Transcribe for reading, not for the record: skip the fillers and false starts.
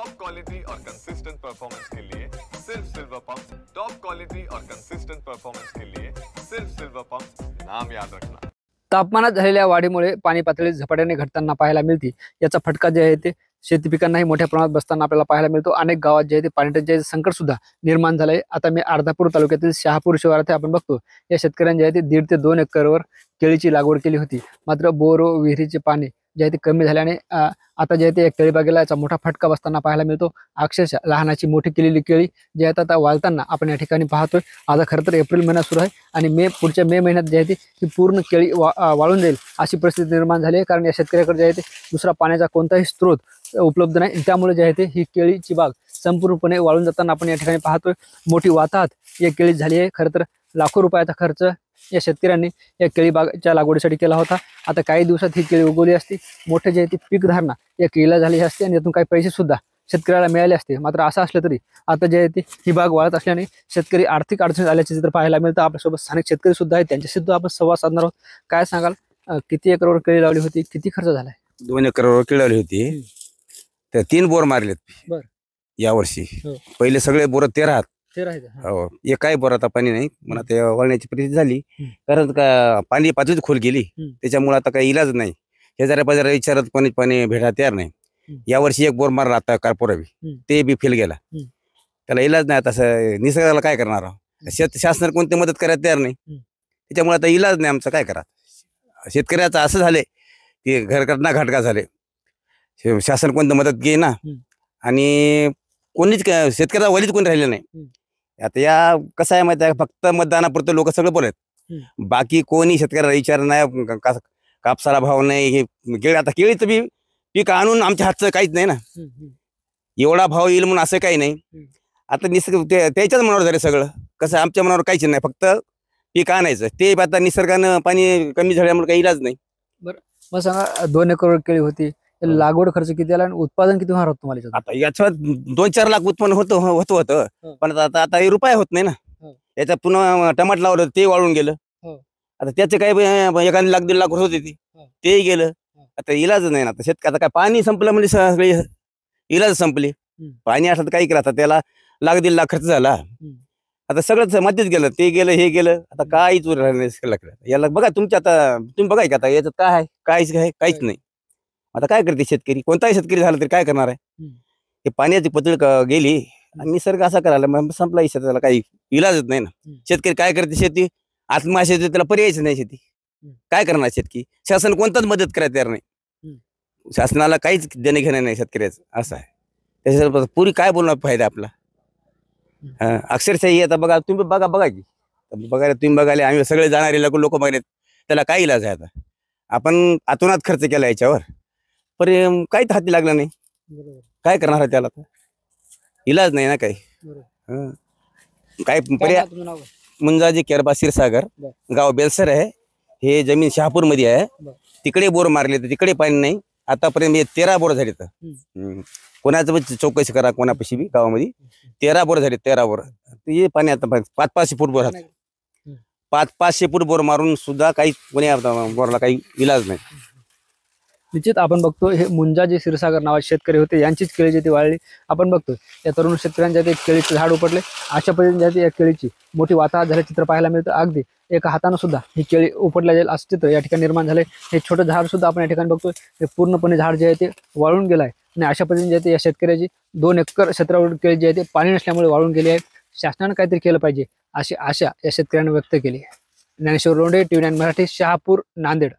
Top quality और consistent performance के लिए सिर्फ सिल्वर पंप। टॉप क्वालिटी और कंसिस्टेंट परफॉर्मेंस के लिए सिर्फ सिल्वर पंप, नाम याद रखना। तापमानात झालेल्या वाढीमुळे पाणी पातळी झपाट्याने घटताना पाहायला मिळते। याचा फटका जे आहे ते शेती पिकांनाही मोठ्या प्रमाणात बसताना आपल्याला पाहायला मिळतो। अनेक गावात जे आहे ते पाण्याचे संकट सुद्धा निर्माण झाले। आता मी अर्धापूर तालुक्यातील शहापूर शिवारात आपण बघतो या शेतकऱ्यांनी जे आहे ते 1.5 ते 2 एकरवर केळीची लागवड केली होती। मात्र बोर व विहिरीचे पाणी जे आहे ते कमी झाल्याने आता जे आहे ते केळी बागेला याचा मोठा फटका बसताना पाहायला मिळतो। अक्षरशः लहानाची मोठी केलेली केळी जे आहेत आता वाळताना आपण या ठिकाणी पाहतोय। आता खरं तर एप्रिल महिना सुरू आहे आणि पुढच्या मे महिन्यात जे आहे ती ही पूर्ण केळी वाळून जाईल अशी परिस्थिती निर्माण झाली आहे। कारण या शेतकऱ्याकडे जे आहे ते दुसरा पाण्याचा कोणताही स्रोत उपलब्ध नाही। त्यामुळे जे आहे ते ही केळीची बाग संपूर्णपणे वाळून जाताना आपण या ठिकाणी पाहतोय। मोठी वाताहत या केळीत झाली आहे। खरं तर लाखो रुपयाचा खर्च या शेतकऱ्यांनी या केळी बागेच्या लागवडीसाठी केला होता। आता काही दिवसात ही केळी उगवली असती, मोठे जे आहे ती पीक धारणा या केळीला झाली असते आणि यातून काही पैसे सुद्धा शेतकऱ्याला मिळाले असते। मात्र असं असलं तरी आता जे आहे ती ही बाग वाळत असल्याने शेतकरी आर्थिक अडचणीत आल्याचे चित्र पाहायला मिळतं। आपल्यासोबत स्थानिक शेतकरी सुद्धा आहेत, त्यांच्याशी सुद्धा आपण संवाद साधणार आहोत। काय सांगाल, किती एकरवर केळी लावली होती, किती खर्च झालाय? 2 एकरवर केळी लावली होती, तर 3 बोर मारलेत बर या वर्षी। हो. पहिले सगळे बोर 13 ते राहते हो, एकाही बोरात पाणी नाही। मला ते वळण्याची परिस्थिती झाली, कारण का पाणी पातळीच खोल गेली, त्याच्यामुळे आता काही इलाज नाही। शेजाऱ्या पाजाऱ्या विचारत पाणी भेटा तयार नाही। या वर्षी एक बोर मारला आता कार्पोरावी, ते बी फेल गेला। त्याला इलाज नाही। आता निसर्गाला काय करणार आहोत? शासनाने कोणती मदत करायला तयार नाही, त्याच्यामुळे आता इलाज नाही आमचा। काय करा, शेतकऱ्याचं असं झाले की घरकरना घाटका झाले। शासन कोणती मदत घेईना आणि कोणीच शेतकऱ्याचा वलीच कोणी राहिलं नाही। आता या कसं आहे माहिती आहे, फक्त मतदानापुरतं लोक सगळं बोलत, बाकी कोणी शेतकऱ्याला विचार नाही। कापसाला भाव नाही, हे केळी, आता केळीचं बी पीक आणून आमच्या हातचं काहीच नाही ना। एवढा भाव येईल म्हणून असं काही नाही। आता निसर्ग त्याच्याच मनावर झालं सगळं। कसं आमच्या मनावर काहीच नाही, फक्त पीक आणायचं। ते आता निसर्गानं पाणी कमी झाल्यामुळे काही इलाज नाही। बरं, मग सांगा 2 एकरवर केळी होती, लागवड खर्च किती आला आणि उत्पादन किती होणार होतं तुम्हाला? आता याच्यात 2-4 लाख उत्पन्न होतं, पण आता हे रुपये होत नाही ना। याच्यात पुन्हा टमाट लावलं, ते वाळून गेलं। आता त्याचे काही 1 लाख 1.5 लाख होते, तेही गेलं। आता इलाज नाही ना। आता आता काय पाणी संपलं म्हणजे सगळे इलाज संपली। पाणी असलं तर काही केलं, आता त्याला 1 लाख 1.5 लाख खर्च झाला। आता सगळंच मध्येच गेलं, ते गेलं हे गेलं, आता काहीच राहिलं नाही। याला बघा तुमच्या, आता तुम्ही बघाय का आता याच्यात काय आहे? काहीच नाही। आता काय करते शेतकरी, कोणताही शेतकरी झाला तरी काय करणार आहे? हे पाण्याची पातळी गेली आणि निसर्ग असा करायला मग संपला त्याला काही इलाजच नाही ना। शेतकरी काय करते, शेती आत्महत्या, त्याला पर्यायच नाही। शेती काय करणार शेतकरी? शासन कोणताच मदत करायला तयार नाही। शासनाला काहीच देणे घेणं नाही शेतकऱ्याचं, असं आहे। त्याच्यावर पुरी काय बोलणार फायदा आपला? अक्षरशः आता बघा, तुम्ही बघा की बघायला, तुम्ही बघायला, आम्ही सगळे जाणारे लोक बघायला, त्याला काय इलाज आहे? आता आपण आतोनात खर्च केला याच्यावर, पण काहीच हाती लागला नाही। काय करणार आहे त्याला? इलाज नाही ना काही। काय पर्याय? मुंजाजी केरबा क्षीरसागर, गाव बेलसर आहे। हे जमीन शहापूर मध्ये आहे। तिकडे बोर मारले तर तिकडे पाणी नाही। आतापर्यंत 13 बोर झाले। तर कोणाचं चौकशी करा, कोणापाशी बी गावामध्ये 13 बोर झाले, 13 बोर। हे पाणी आता 500-500 फूट बोर, 500-500 फूट बोर मारून सुद्धा काही कोणी बोरला काही इलाज नाही। निश्चित आपण बघतो हे मुंजाजी क्षीरसागर नावाचे शेतकरी होते, यांचीच केळी जी ती वाळली। आपण बघतो या तरुण शेतकऱ्यांच्या ते केळीचे झाड उपटले, अशा पद्धतीने या केळीची मोठी वाताहत झाले चित्र पाहायला मिळतं। अगदी एका हाताने सुद्धा ही केळी उपटल्या जाईल असं चित्र या ठिकाणी निर्माण झाले। हे छोटं झाड सुद्धा आपण या ठिकाणी बघतोय, हे पूर्णपणे झाड जे आहे ते वाळून गेलं आहे आणि अशा पद्धतीने जे आहे ते या शेतकऱ्याची 2 एकर क्षेत्रावर केळी जी आहे ते पाणी नसल्यामुळे वाळून गेली आहे। शासनाने काहीतरी केलं पाहिजे अशी आशा या शेतकऱ्यांनी व्यक्त केली। ज्ञानेश्वर लोंढे, TV9 मराठी, शहापूर, नांदेड।